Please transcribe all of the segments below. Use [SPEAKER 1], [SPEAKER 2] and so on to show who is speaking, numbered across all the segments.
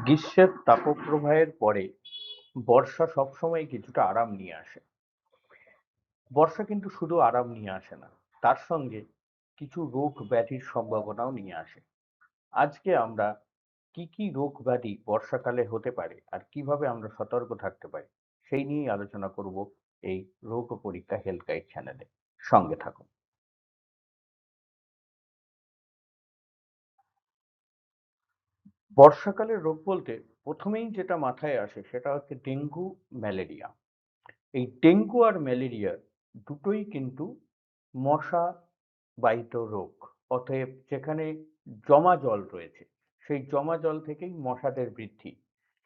[SPEAKER 1] গ্রীষ্মের তাপপ্রবাহের পরে বর্ষা সবসময় কিছুটা আরাম নিয়ে আসে। বর্ষা কিন্তু শুধু আরাম নিয়ে আসে না, তার সঙ্গে কিছু রোগ ব্যাধির সম্ভাবনাও নিয়ে আসে। আজকে আমরা কি কি রোগ ব্যাধি বর্ষাকালে হতে পারে আর কিভাবে আমরা সতর্ক থাকতে পারি সেই নিয়েই আলোচনা করব এই রোগ ও পরীক্ষা হেলথ গাইড চ্যানেলে। সঙ্গে থাকুন। বর্ষাকালের রোগ বলতে প্রথমেই যেটা মাথায় আসে সেটা হচ্ছে ডেঙ্গু, ম্যালেরিয়া। এই ডেঙ্গু আর ম্যালেরিয়া দুটোই কিন্তু মশা বাহিত রোগ। অতএব যেখানে জমা জল রয়েছে সেই জমা জল থেকেই মশাদের বৃদ্ধি।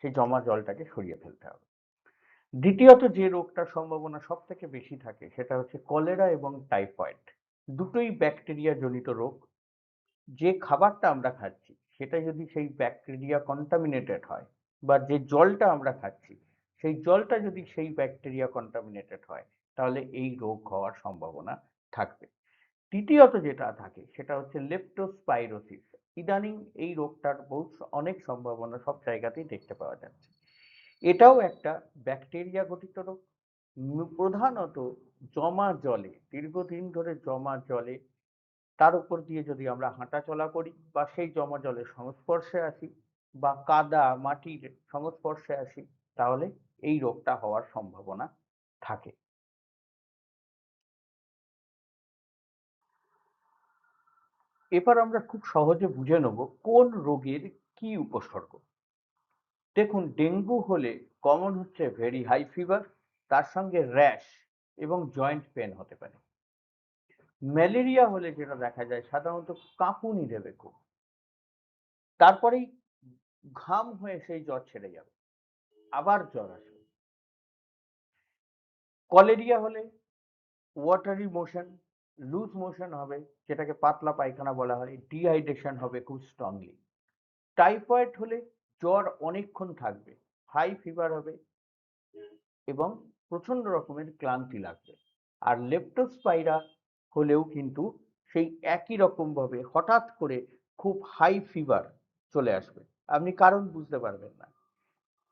[SPEAKER 1] সেই জমা জলটাকে সরিয়ে ফেলতে হবে। দ্বিতীয়ত যে রোগটার সম্ভাবনা সব থেকে বেশি থাকে সেটা হচ্ছে কলেরা এবং টাইফয়েড। দুটোই ব্যাকটেরিয়া জনিত রোগ। যে খাবারটা আমরা খাচ্ছি সেটা যদি সেই ব্যাকটেরিয়া কন্টামিনেটেড হয় বা যে জলটা আমরা খাচ্ছি সেই জলটা যদি সেই ব্যাকটেরিয়া কন্টামিনেটেড হয় তাহলে এই রোগ হওয়ার সম্ভাবনা থাকবে। তৃতীয়ত যেটা থাকে সেটা হচ্ছে লেপ্টোস্পাইরোসিস। ইদানিং এই রোগটার অনেক সম্ভাবনা সব জায়গাতেই দেখতে পাওয়া যাচ্ছে। এটাও একটা ব্যাকটেরিয়া ঘটিত রোগ। প্রধানত জমা জলে, দীর্ঘদিন ধরে জমা জলে, তার উপর দিয়ে যদি আমরা হাঁটাচলা করি বা সেই জমা জলের সংস্পর্শে আসি বা কাদা মাটির সংস্পর্শে আসি তাহলে এই রোগটা হওয়ার সম্ভাবনা থাকে। এবার আমরা খুব সহজে বুঝে নেব কোন রোগের কি উপসর্গ। দেখুন, ডেঙ্গু হলে কমন হচ্ছে ভেরি হাই ফিভার, তার সঙ্গে র্যাশ এবং জয়েন্ট পেন হতে পারে। ম্যালেরিয়া হলে যেটা দেখা যায় সাধারণত কাঁপুনি দেবে খুব, তারপরেই ঘাম হয়ে সেই জ্বর ছেড়ে যাবে, আবার জ্বর আসবে। কলেরিয়া হলে ওয়াটারি মোশন, লুজ মোশন হবে, যেটাকে পাতলা পায়খানা বলা হয়, ডিহাইড্রেশন হবে খুব স্ট্রংলি। টাইফয়েড হলে জ্বর অনেকক্ষণ থাকবে, হাই ফিভার হবে এবং প্রচন্ড রকমের ক্লান্তি লাগবে। আর লেপ্টোস্পাইরা হলেও কিন্তু সেই একই রকম ভাবে হঠাৎ করে খুব হাই ফিভার চলে আসবে, আপনি কারণ বুঝতে পারবেন না।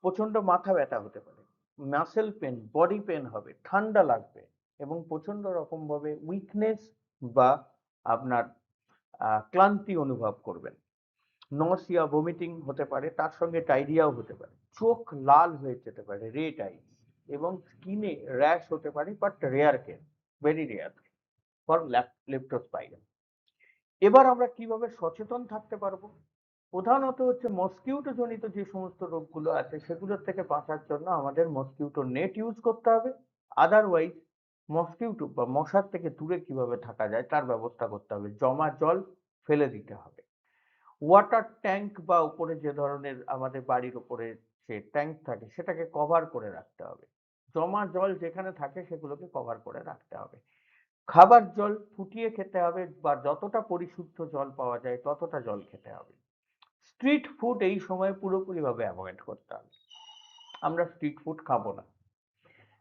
[SPEAKER 1] প্রচন্ড মাথা ব্যথা হতে পারে, মাসেল পেন, বডি পেন হবে, ঠান্ডা লাগবে এবং প্রচন্ড রকম ভাবে উইকনেস বা আপনার ক্লান্তি অনুভব করবেন। নসিয়া, ভমিটিং হতে পারে, তার সঙ্গে ডায়রিয়াও হতে পারে। চোখ লাল হয়ে যেতে পারে, রেড আই, এবং স্কিনে র্যাশ হতে পারে, but rare case, very rare for leptospira. এবার আমরা কিভাবে সচেতন থাকতে পারবো? প্রধানত হচ্ছে মসকিউটো জনিত যে সমস্ত রোগগুলো আছে সেগুলোর থেকে বাঁচার জন্য আমাদের মসকিউটো নেট ইউজ করতে হবে। আদারওয়াইজ মসকিউটো বা মশার থেকে দূরে কিভাবে থাকা যায় তার ব্যবস্থা করতে হবে। জমা জল ফেলে দিতে হবে। ওয়াটার ট্যাঙ্ক বা উপরে যে ধরনের আমাদের বাড়ির উপরে যে ট্যাঙ্ক থাকে সেটাকে কভার করে রাখতে হবে। জমা জল যেখানে থাকে সেগুলোকে কভার করে রাখতে হবে। খাবার জল ফুটিয়ে খেতে হবে বা যতটা পরিশুদ্ধ জল পাওয়া যায় ততটা জল খেতে হবে। স্ট্রিট ফুড এই সময় পুরোপুরিভাবে অ্যাভয়েড করতে হবে। আমরা স্ট্রিট ফুড খাবো না।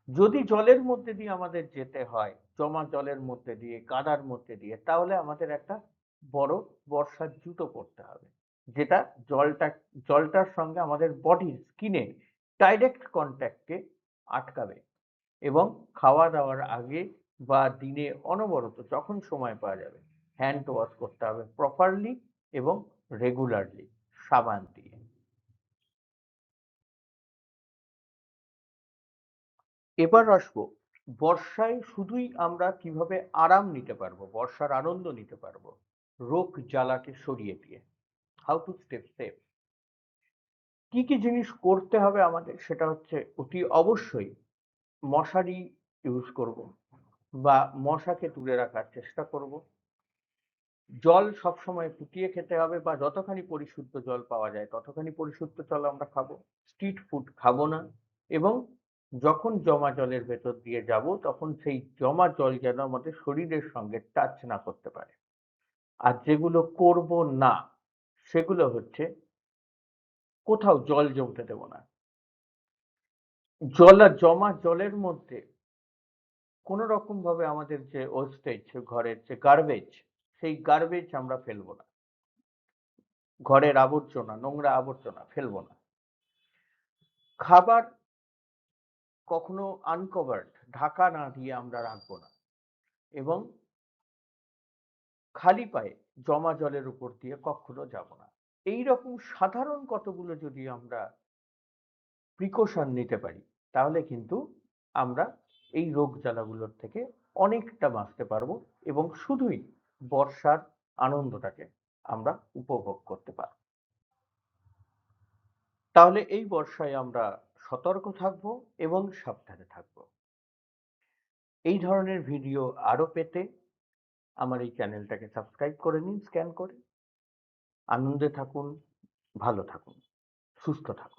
[SPEAKER 1] যদি জলের মধ্যে দিয়ে আমাদের যেতে হয়, জমা জলের মধ্যে দিয়ে, কাদার মধ্যে দিয়ে, তাহলে আমাদের একটা বড় বর্ষার জুতো পরতে হবে, যেটা জলটার সঙ্গে আমাদের বডির স্কিনের ডাইরেক্ট কন্ট্যাক্টে আটকাবে এবং খাওয়া দাওয়ার আগে বা দিনে অনবরত যখন সময় পাওয়া যাবে হ্যান্ড ওয়াশ করতে হবে প্রপারলি এবং রেগুলারলি সাবান দিয়ে। এবার আসবো বর্ষায় শুধুই আমরা কিভাবে আরাম নিতে পারবো, বর্ষার আনন্দ নিতে পারবো রোগ জ্বালাকে সরিয়ে দিয়ে। How to step safe. কি কি জিনিস করতে হবে আমাদের সেটা হচ্ছে অতি অবশ্যই মশারি ইউজ করব বা মশাকে দূরে রাখার চেষ্টা করব। জল সবসময় ফুটিয়ে খেতে হবে বা যতখানি পরিশুদ্ধ জল পাওয়া যায় ততখানি পরিশুদ্ধ জল আমরা খাবো। স্ট্রিট ফুড খাবো না এবং যখন জমা জলের ভেতর দিয়ে যাব তখন সেই জমা জল যেন আমাদের শরীরের সঙ্গে টাচ না করতে পারে। আর যেগুলো করব না সেগুলো হচ্ছে কোথাও জল জমতে দেব না। জমা জলের মধ্যে কোনো রকম ভাবে আমাদের যে ওয়েস্টেজ, ঘরের যে গার্বেজ, সেই গার্বেজ আমরা ফেলবো না। ঘরের আবর্জনা, নোংরা আবর্জনা ফেলবো না। খাবার কখনো আনকভার্ড, ঢাকা না দিয়ে আমরা রাখবো না, এবং খালি পায়ে জমা জলের উপর দিয়ে কখনো যাব না। এইরকম সাধারণ কতগুলো যদি আমরা প্রিকশন নিতে পারি, তাহলে কিন্তু আমরা এই রোগ জ্বালাগুলোর থেকে অনেকটা বাঁচতে পারবো, এবং শুধুই বর্ষার আনন্দটাকে আমরা উপভোগ করতে পারবো। তাহলে এই বর্ষায় আমরা সতর্ক থাকবো এবং সাবধানে থাকবো। এই ধরনের ভিডিও আরো পেতে আমার এই চ্যানেলটাকে সাবস্ক্রাইব করে নিন স্ক্যান করে। আনন্দে থাকুন, ভালো থাকুন, সুস্থ থাকুন।